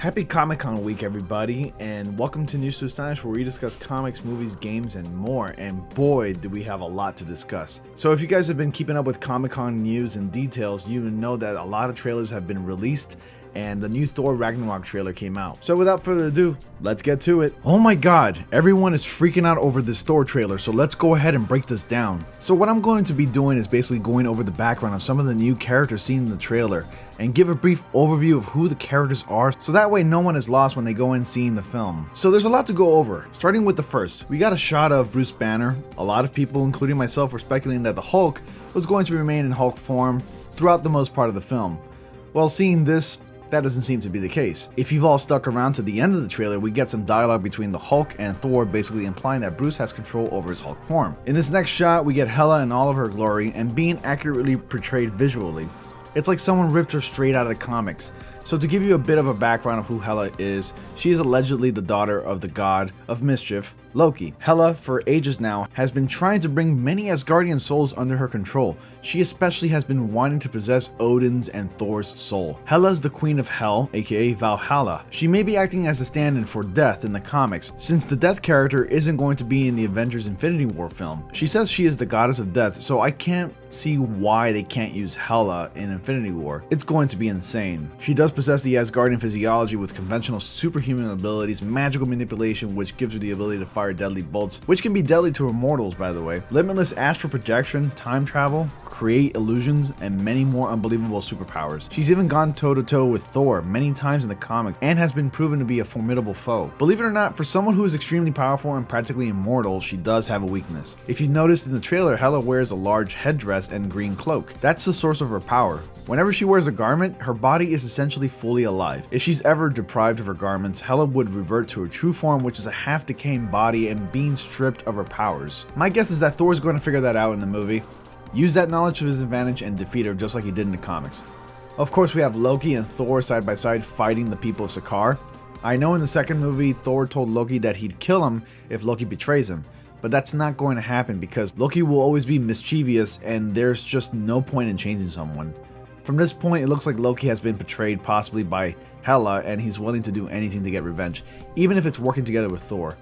Happy Comic-Con week, everybody, and welcome to News to Astonish, where we discuss comics, movies, games, and more. And boy, do we have a lot to discuss. So if you guys have been keeping up with Comic-Con news and details, you know that a lot of trailers have been released, and the new Thor Ragnarok trailer came out. So without further ado, let's get to it. Oh my god, everyone is freaking out over this Thor trailer, so let's go ahead and break this down. So what I'm going to be doing is basically going over the background of some of the new characters seen in the trailer, and give a brief overview of who the characters are, so that way no one is lost when they go in seeing the film. So there's a lot to go over. Starting with the first, we got a shot of Bruce Banner. A lot of people, including myself, were speculating that the Hulk was going to remain in Hulk form throughout the most part of the film. Well, seeing this, that doesn't seem to be the case. If you've all stuck around to the end of the trailer, we get some dialogue between the Hulk and Thor, basically implying that Bruce has control over his Hulk form. In this next shot, we get Hela in all of her glory and being accurately portrayed visually. It's like someone ripped her straight out of the comics. So to give you a bit of a background of who Hela is, she is allegedly the daughter of the god of mischief, Loki. Hela, for ages now, has been trying to bring many Asgardian souls under her control. She especially has been wanting to possess Odin's and Thor's soul. Hela is the queen of Hell, aka Valhalla. She may be acting as the stand-in for Death in the comics, since the Death character isn't going to be in the Avengers Infinity War film. She says she is the goddess of death, so I can't see why they can't use Hela in Infinity War. It's going to be insane. She does possess the Asgardian physiology with conventional superhuman abilities, magical manipulation, which gives her the ability to fire deadly bolts, which can be deadly to immortals, by the way, limitless astral projection, time travel, create illusions, and many more unbelievable superpowers. She's even gone toe-to-toe with Thor many times in the comics and has been proven to be a formidable foe. Believe it or not, for someone who is extremely powerful and practically immortal, she does have a weakness. If you noticed in the trailer, Hela wears a large headdress and green cloak. That's the source of her power. Whenever she wears a garment, her body is essentially fully alive. If she's ever deprived of her garments, Hela would revert to her true form, which is a half-decaying body and being stripped of her powers. My guess is that Thor is going to figure that out in the movie, use that knowledge to his advantage, and defeat her just like he did in the comics. Of course, we have Loki and Thor side by side fighting the people of Sakaar. I know in the second movie, Thor told Loki that he'd kill him if Loki betrays him, but that's not going to happen because Loki will always be mischievous and there's just no point in changing someone. From this point, it looks like Loki has been betrayed possibly by Hela, and he's willing to do anything to get revenge, even if it's working together with Thor.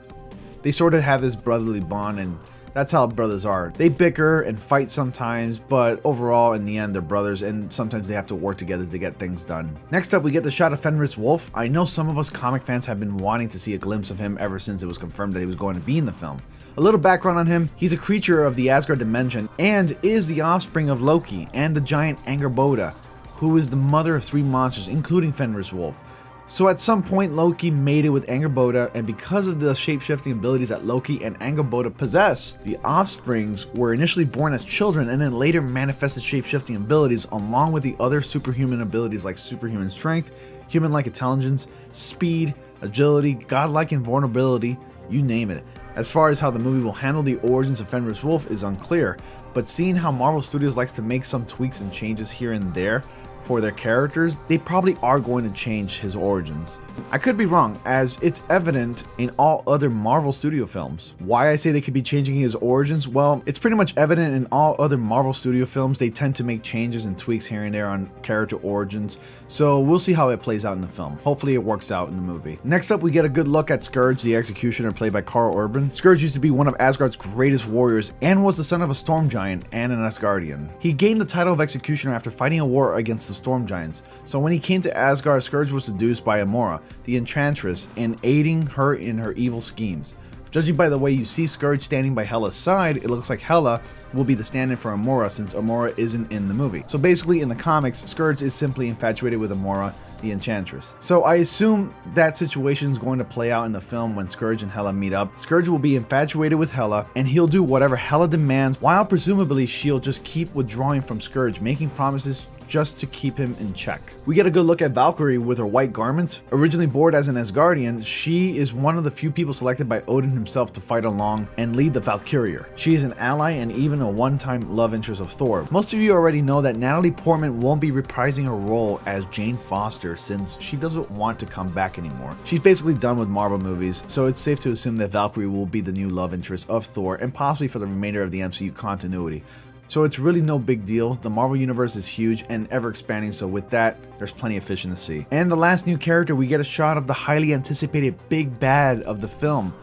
They sort of have this brotherly bond, and that's how brothers are. They bicker and fight sometimes, but overall, in the end, they're brothers, and sometimes they have to work together to get things done. Next up, we get the shot of Fenris Wolf. I know some of us comic fans have been wanting to see a glimpse of him ever since it was confirmed that he was going to be in the film. A little background on him: he's a creature of the Asgard dimension, and is the offspring of Loki and the giant Angerboda, who is the mother of 3 monsters, including Fenris Wolf. So at some point, Loki mated with Angerboda, and because of the shape-shifting abilities that Loki and Angerboda possess, the offsprings were initially born as children and then later manifested shape-shifting abilities along with the other superhuman abilities like superhuman strength, human-like intelligence, speed, agility, godlike invulnerability, you name it. As far as how the movie will handle the origins of Fenris Wolf is unclear, but seeing how Marvel Studios likes to make some tweaks and changes here and there for their characters, they probably are going to change his origins. I could be wrong, as it's evident in all other Marvel Studio films. Why I say they could be changing his origins? Well, it's pretty much evident in all other Marvel Studio films. They tend to make changes and tweaks here and there on character origins, so we'll see how it plays out in the film. Hopefully it works out in the movie. Next up, we get a good look at Scourge, the Executioner, played by Karl Urban. Scourge used to be one of Asgard's greatest warriors and was the son of a storm giant and an Asgardian. He gained the title of Executioner after fighting a war against the storm giants, so when he came to Asgard, Scourge was seduced by Amora, the Enchantress, in aiding her in her evil schemes. Judging by the way you see Scourge standing by Hela's side, it looks like Hela will be the stand-in for Amora since Amora isn't in the movie. So basically in the comics, Scourge is simply infatuated with Amora, the Enchantress. So I assume that situation is going to play out in the film when Scourge and Hela meet up. Scourge will be infatuated with Hela, and he'll do whatever Hela demands, while presumably she'll just keep withdrawing from Scourge, making promises just to keep him in check. We get a good look at Valkyrie with her white garments. Originally born as an Asgardian, she is one of the few people selected by Odin himself to fight along and lead the Valkyrier. She is an ally and even a one-time love interest of Thor. Most of you already know that Natalie Portman won't be reprising her role as Jane Foster since she doesn't want to come back anymore. She's basically done with Marvel movies, so it's safe to assume that Valkyrie will be the new love interest of Thor and possibly for the remainder of the MCU continuity. So it's really no big deal. The Marvel Universe is huge and ever expanding, so with that, there's plenty of fish in the sea. And the last new character, we get a shot of the highly anticipated big bad of the film,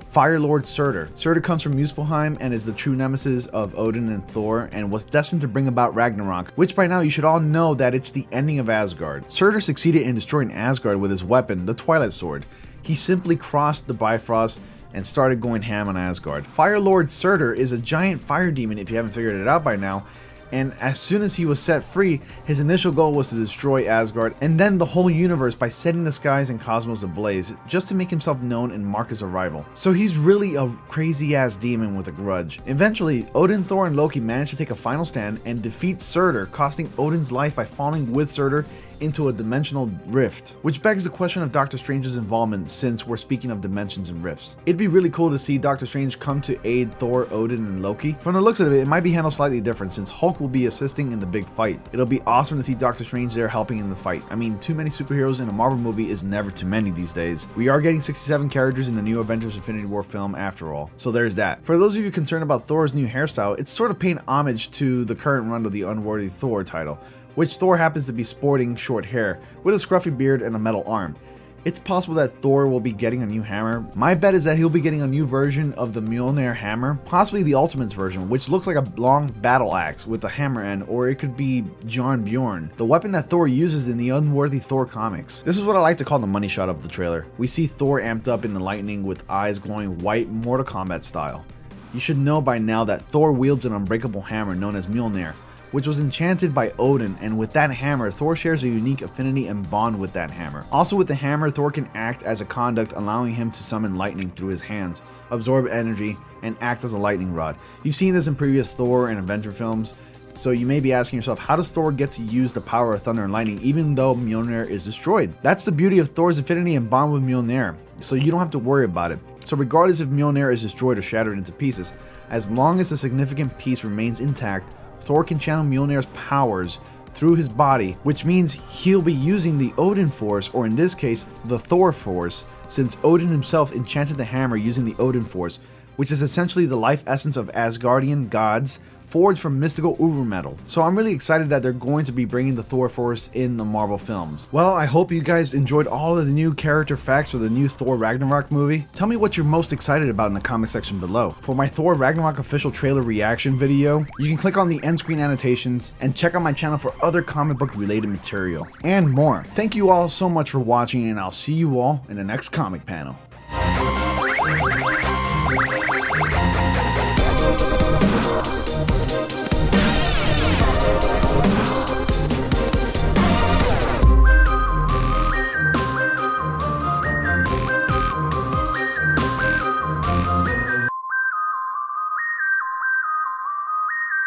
Fire Lord Surtur. Surtur comes from Muspelheim and is the true nemesis of Odin and Thor, and was destined to bring about Ragnarok, which by now you should all know that it's the ending of Asgard. Surtur succeeded in destroying Asgard with his weapon, the Twilight Sword. He simply crossed the Bifrost and started going ham on Asgard. Fire Lord Surtur is a giant fire demon if you haven't figured it out by now, and as soon as he was set free, his initial goal was to destroy Asgard and then the whole universe by setting the skies and cosmos ablaze, just to make himself known and mark his arrival. So he's really a crazy ass demon with a grudge. Eventually, Odin, Thor, and Loki manage to take a final stand and defeat Surtur, costing Odin's life by falling with Surtur into a dimensional rift, which begs the question of Doctor Strange's involvement since we're speaking of dimensions and rifts. It'd be really cool to see Doctor Strange come to aid Thor, Odin, and Loki. From the looks of it might be handled slightly different since Hulk will be assisting in the big fight. It'll be awesome to see Doctor Strange there helping in the fight. I mean, too many superheroes in a Marvel movie is never too many these days. We are getting 67 characters in the new Avengers Infinity War film after all, so there's that. For those of you concerned about Thor's new hairstyle, it's sort of paying homage to the current run of the Unworthy Thor title, which Thor happens to be sporting short hair, with a scruffy beard and a metal arm. It's possible that Thor will be getting a new hammer. My bet is that he'll be getting a new version of the Mjolnir hammer, possibly the Ultimates version, which looks like a long battle axe with a hammer end, or it could be Jon Bjorn, the weapon that Thor uses in the Unworthy Thor comics. This is what I like to call the money shot of the trailer. We see Thor amped up in the lightning with eyes glowing white, Mortal Kombat style. You should know by now that Thor wields an unbreakable hammer known as Mjolnir, which was enchanted by Odin, and with that hammer, Thor shares a unique affinity and bond with that hammer. Also with the hammer, Thor can act as a conduct, allowing him to summon lightning through his hands, absorb energy, and act as a lightning rod. You've seen this in previous Thor and Avenger films, so you may be asking yourself, how does Thor get to use the power of thunder and lightning even though Mjolnir is destroyed? That's the beauty of Thor's affinity and bond with Mjolnir, so you don't have to worry about it. So regardless if Mjolnir is destroyed or shattered into pieces, as long as a significant piece remains intact, Thor can channel Mjolnir's powers through his body, which means he'll be using the Odin Force, or in this case, the Thor Force, since Odin himself enchanted the hammer using the Odin Force, which is essentially the life essence of Asgardian gods, forged from mystical uber metal. So I'm really excited that they're going to be bringing the Thor Force in the Marvel films. Well, I hope you guys enjoyed all of the new character facts for the new Thor Ragnarok movie. Tell me what you're most excited about in the comment section below. For my Thor Ragnarok official trailer reaction video, you can click on the end screen annotations and check out my channel for other comic book related material and more. Thank you all so much for watching, and I'll see you all in the next comic panel.